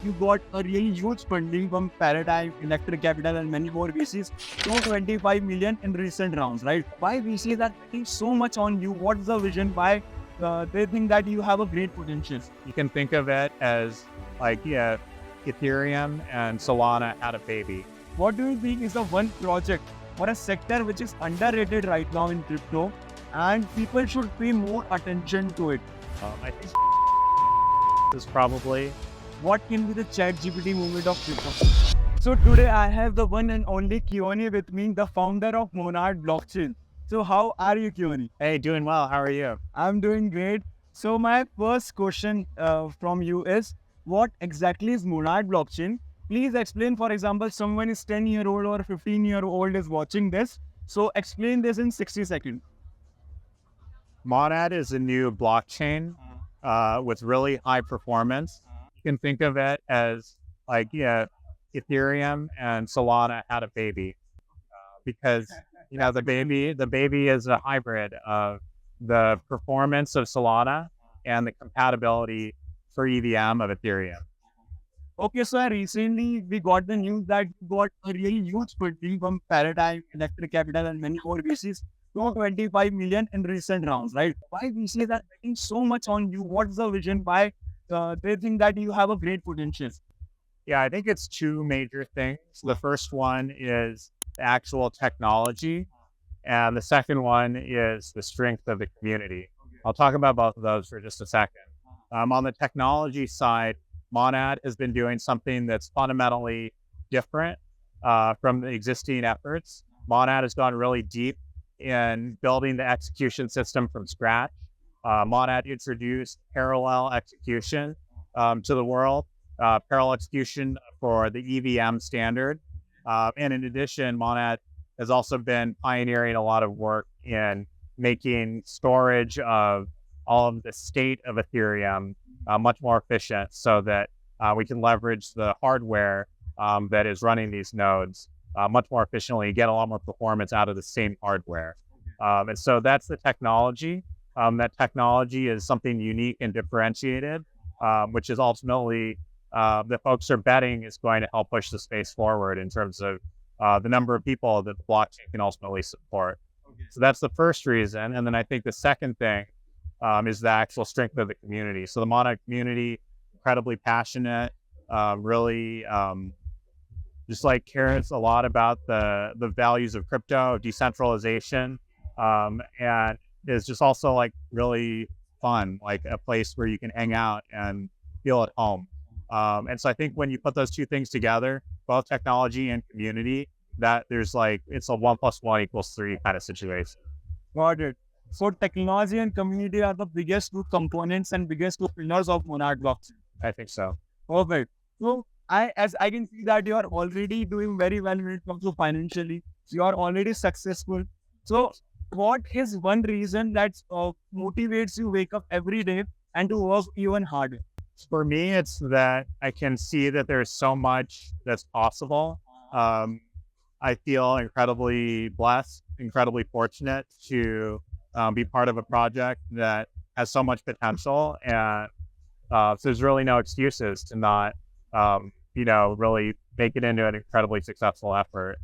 you got a really huge funding from Paradigm, Electric Capital, and many more VCs. 225 million in recent rounds, right? Why VCs are betting so much on you? What's the vision? Why they think that you have a great potential? You can think of it as like, yeah, Ethereum and Solana had a baby. What do you think is the one project or a sector which is underrated right now in crypto and people should pay more attention to it? I think is probably What can be the ChatGPT movement of crypto? So today I have the one and only Keone with me, the founder of Monad Blockchain. So how are you, Keone? Hey, doing well. How are you? I'm doing great. So my first question from you is, what exactly is Monad Blockchain? Please explain. For example, someone is 10-year-old or 15-year-old is watching this. So explain this in 60 seconds. Monad is a new blockchain with really high performance. You can think of it as like, yeah, Ethereum and Solana had a baby because the baby is a hybrid of the performance of Solana and the compatibility for EVM of Ethereum. Okay, so recently we got the news that you got a really huge funding from Paradigm, Electric Capital, and many more VCs. 225 million in recent rounds, right? Why VCs are betting so much on you? What's the vision? Why they think that you have a great potential? Yeah, I think it's two major things. The first one is the actual technology, and the second one is the strength of the community. I'll talk about both of those for just a second. On the technology side, Monad has been doing something that's fundamentally different from the existing efforts. Monad has gone really deep in building the execution system from scratch. Monad introduced parallel execution to the world, parallel execution for the EVM standard. And in addition, Monad has also been pioneering a lot of work in making storage of all of the state of Ethereum much more efficient so that we can leverage the hardware that is running these nodes much more efficiently, get a lot more performance out of the same hardware. And so that's the technology. That technology is something unique and differentiated, which is ultimately the folks are betting is going to help push the space forward in terms of the number of people that the blockchain can ultimately support. Okay. So that's the first reason. And then I think the second thing is the actual strength of the community. So the Monad community, incredibly passionate, really just like cares a lot about the values of crypto, decentralization, and is just also like really fun, like a place where you can hang out and feel at home. And so I think when you put those two things together, both technology and community, that there's like, it's a 1 + 1 = 3 kind of situation. Got it. So technology and community are the biggest two components and biggest two pillars of Monad blockchain. I think so. Perfect. So as I can see that you are already doing very well when it comes to financially. So you are already successful. So what is one reason that motivates you wake up every day and to work even harder? For me, it's that I can see that there's so much that's possible. I feel incredibly blessed, incredibly fortunate to be part of a project that has so much potential. And so there's really no excuses to not, really make it into an incredibly successful effort.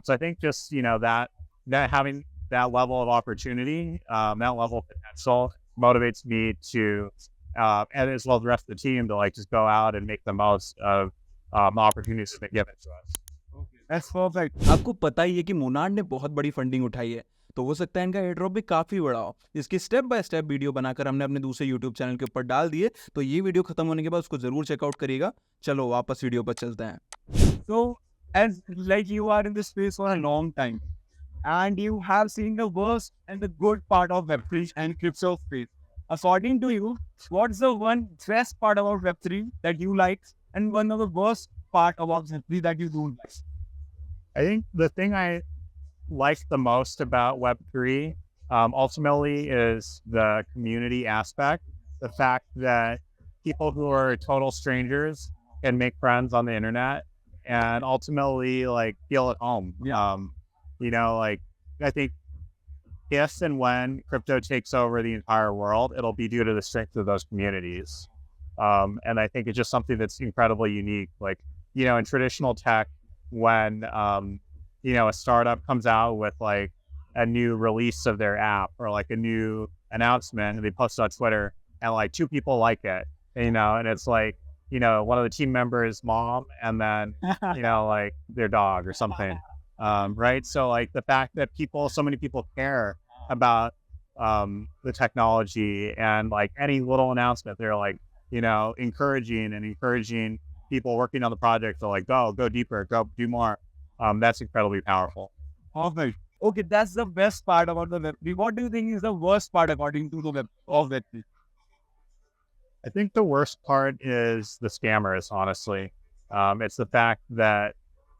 So I think just, that having that level of opportunity, that level of potential motivates me to, and as well as the rest of the team to like just go out and make the most of the opportunities that have been given to us. That's perfect. आपको पता ही है कि Monod ने बहुत बड़ी funding उठाई है, तो हो सकता है इनका एयरड्रॉप भी काफी बड़ा हो। इसकी स्टेप बाय स्टेप वीडियो बनाकर हमने अपने दूसरे यूट्यूब चैनल के ऊपर डाल दिए, तो ये वीडियो खत्म होने के बाद उसको जरूर चेकआउट करिएगा। चलो वापस वीडियो पर चलते हैं। So as like you are in this space for a long time and you have seen the worst and the good part of Web3 and crypto space. According to you, what's the one best part about Web3 that you like and one of the worst part about Web3 that you don't like? I think the thing I like the most about Web3 ultimately is the community aspect. The fact that people who are total strangers can make friends on the internet and ultimately like feel at home. Yeah. I think if and when crypto takes over the entire world, it'll be due to the strength of those communities. And I think it's just something that's incredibly unique. Like, in traditional tech, when, a startup comes out with like a new release of their app or like a new announcement and they post it on Twitter and like 2 people like it, and it's like, one of the team members' mom and then, like their dog or something. Right. So like the fact that so many people care about the technology and like any little announcement, they're like, encouraging people working on the project to like, go deeper, go do more. That's incredibly powerful. Perfect. Okay, that's the best part about the Web3. What do you think is the worst part according to the Web3? I think the worst part is the scammers, honestly. It's the fact that,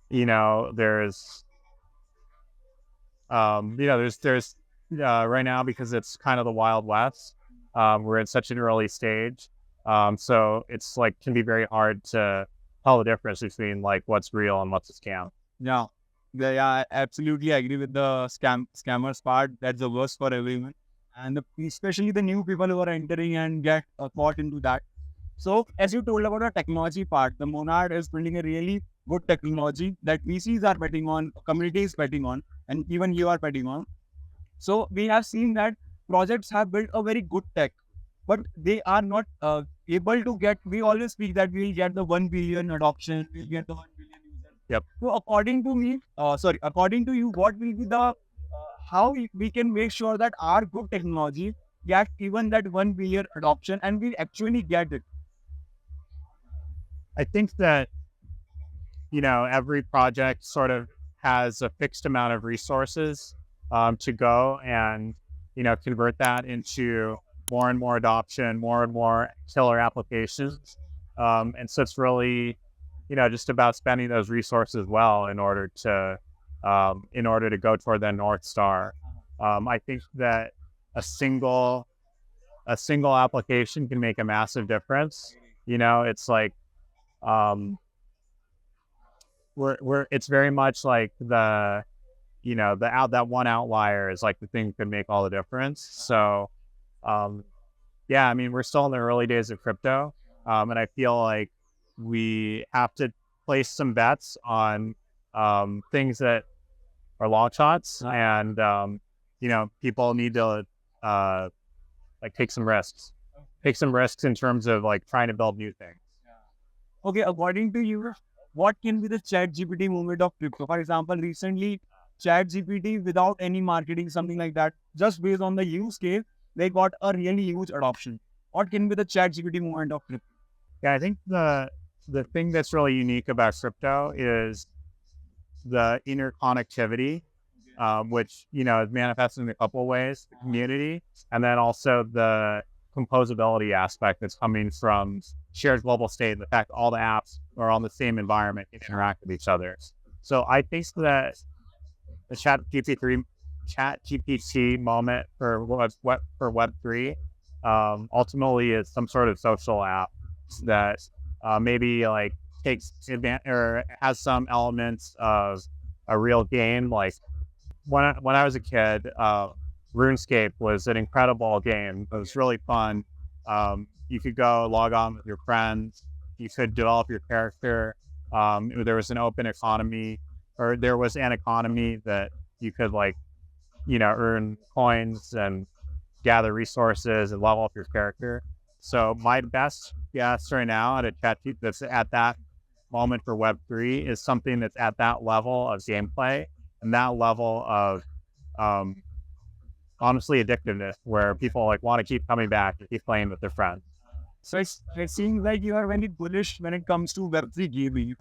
there's right now, because it's kind of the Wild West, we're in such an early stage. So it's like, can be very hard to tell the difference between like what's real and what's a scam. Yeah. Yeah, I absolutely agree with the scammers part. That's the worst for everyone. And especially the new people who are entering and get caught into that. So as you told about the technology part, the Monad is building a really good technology that VCs are betting on, communities betting on, and even you are betting on. So we have seen that projects have built a very good tech, but they are not able to get, we always speak that we'll get the 1 billion adoption, we'll get the 1 billion users. Yep. So according to you, what will be the, how we can make sure that our good technology get even that 1 billion adoption and we actually get it? I think that, every project sort of has a fixed amount of resources to go and, convert that into more and more adoption, more and more killer applications. And so it's really, just about spending those resources well in order to go toward the North Star. I think that a single application can make a massive difference. It's like, it's very much like that one outlier is like the thing that could make all the difference. So, yeah, I mean, we're still in the early days of crypto. And I feel like we have to place some bets on, things that are long shots and, people need to, take some risks in terms of like trying to build new things. Okay, according to you, what can be the ChatGPT movement of crypto? For example, recently, ChatGPT without any marketing, something like that, just based on the use case, they got a really huge adoption. What can be the ChatGPT movement of crypto? Yeah, I think the thing that's really unique about crypto is the interconnectivity, which, is manifested in a couple of ways, the community, and then also the composability aspect that's coming from shared global state and the fact all the apps are on the same environment and interact with each other. So I think that the ChatGPT moment for Web3 ultimately is some sort of social app that maybe like takes advantage or has some elements of a real game. Like when I was a kid, RuneScape was an incredible game. It was really fun. You could go log on with your friends. You could develop your character. There was an open economy, or there was an economy that you could earn coins and gather resources and level up your character. So my best guess right now at a chat that's at that moment for Web3 is something that's at that level of gameplay and that level of honestly addictiveness, where people want to keep coming back and keep playing with their friends. So it seems like you are very bullish when it comes to Web3 gaming.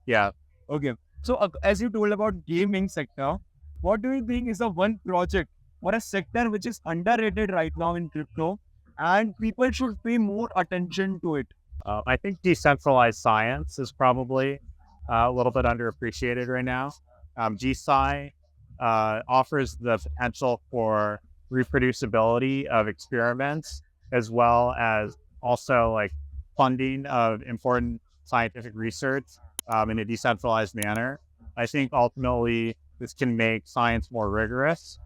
Yeah. Okay. So as you told about gaming sector, what do you think is the one project or a sector which is underrated right now in crypto and people should pay more attention to it? I think decentralized science is probably a little bit underappreciated right now. GSci offers the potential for reproducibility of experiments, as well as also funding of important scientific research in a decentralized manner. I think ultimately this can make science more rigorous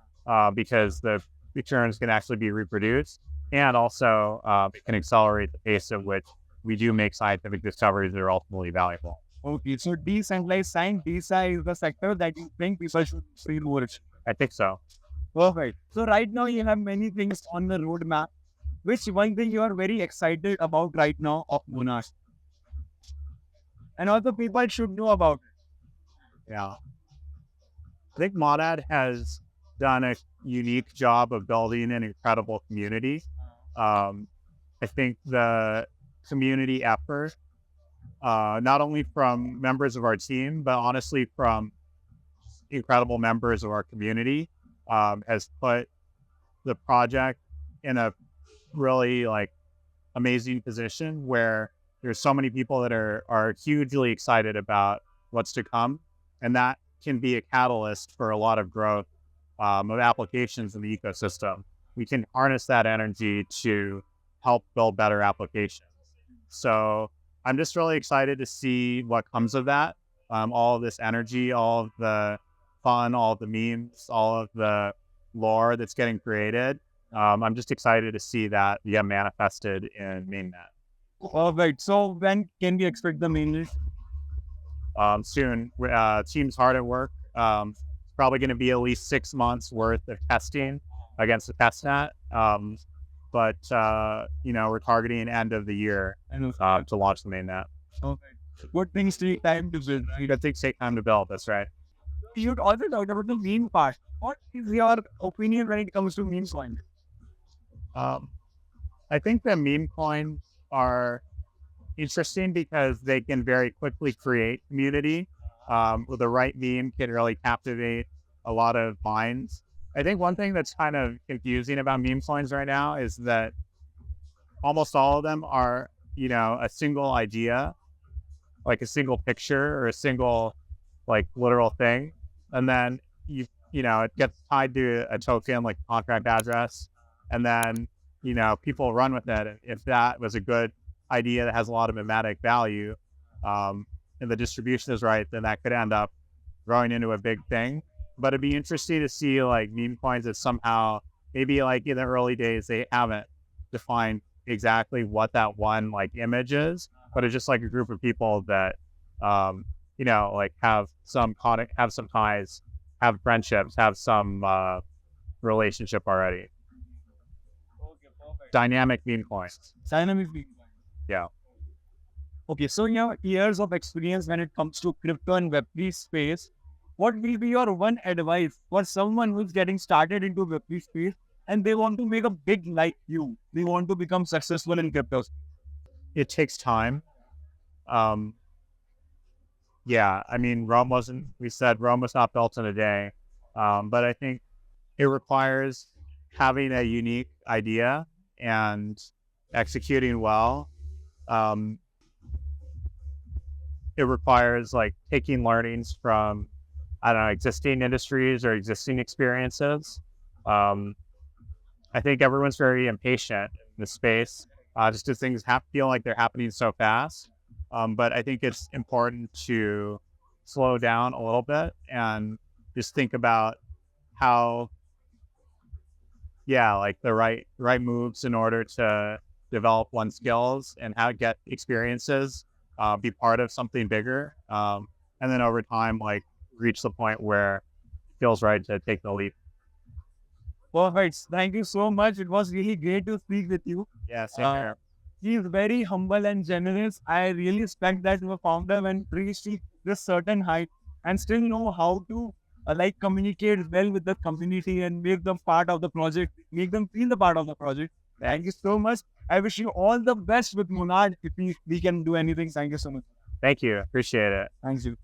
because the returns can actually be reproduced, and also it can accelerate the pace at which we do make scientific discoveries that are ultimately valuable. Okay, so decentralized science, DeSci is the sector that you think people should see more in. I think so. Perfect. So right now you have many things on the roadmap. Which one thing you are very excited about right now of Monad? And also people should know about it. Yeah. I think Monad has done a unique job of building an incredible community. I think the community effort, not only from members of our team, but honestly from incredible members of our community, has put the project in a really like amazing position where there's so many people that are hugely excited about what's to come, and that can be a catalyst for a lot of growth of applications in the ecosystem. We can harness that energy to help build better applications. So I'm just really excited to see what comes of that. All of this energy, all of the fun, all of the memes, all of the lore that's getting created. I'm just excited to see that get manifested in mainnet. Perfect. So when can we expect the mainnet? Soon. Team's hard at work. It's probably going to be at least 6 months worth of testing against the testnet. But we're targeting end of the year to launch the mainnet. Okay. What things take time to build, right? Good things take time to build. That's right. You'd also talked about the meme part. What is your opinion when it comes to meme coins? I think the meme coins are interesting because they can very quickly create community. With the right meme can really captivate a lot of minds. I think one thing that's kind of confusing about meme coins right now is that almost all of them are, a single idea, like a single picture or a single like literal thing. And then it gets tied to a token like contract address. And then, people run with it. And if that was a good idea that has a lot of mimetic value, and the distribution is right, then that could end up growing into a big thing. But it'd be interesting to see like meme coins that somehow, maybe like in the early days, they haven't defined exactly what that one like image is, but it's just like a group of people that, like have some ties, have friendships, have some relationship already. Okay, perfect. Dynamic meme coins. Dynamic meme coins. Yeah. Okay, so you have years of experience when it comes to crypto and Web3 space. What will be your one advice for someone who's getting started into Web3 space and they want to make a big like you? They want to become successful in crypto. It takes time. Rome was not built in a day. But I think it requires having a unique idea and executing well. It requires like taking learnings from, existing industries or existing experiences. I think everyone's very impatient in the space, just because things feel like they're happening so fast. But I think it's important to slow down a little bit and just think about how, the right moves in order to develop one's skills and how to get experiences, be part of something bigger. And then over time, reach the point where it feels right to take the leap. Perfect. Thank you so much. It was really great to speak with you. Yeah, same here. He is very humble and generous. I really respect that you a founder when reached this certain height and still know how to communicate well with the community and make them part of the project, make them feel the part of the project. Thank you so much. I wish you all the best with Monad. If we can do anything, thank you so much. Thank you. Appreciate it. Thank you.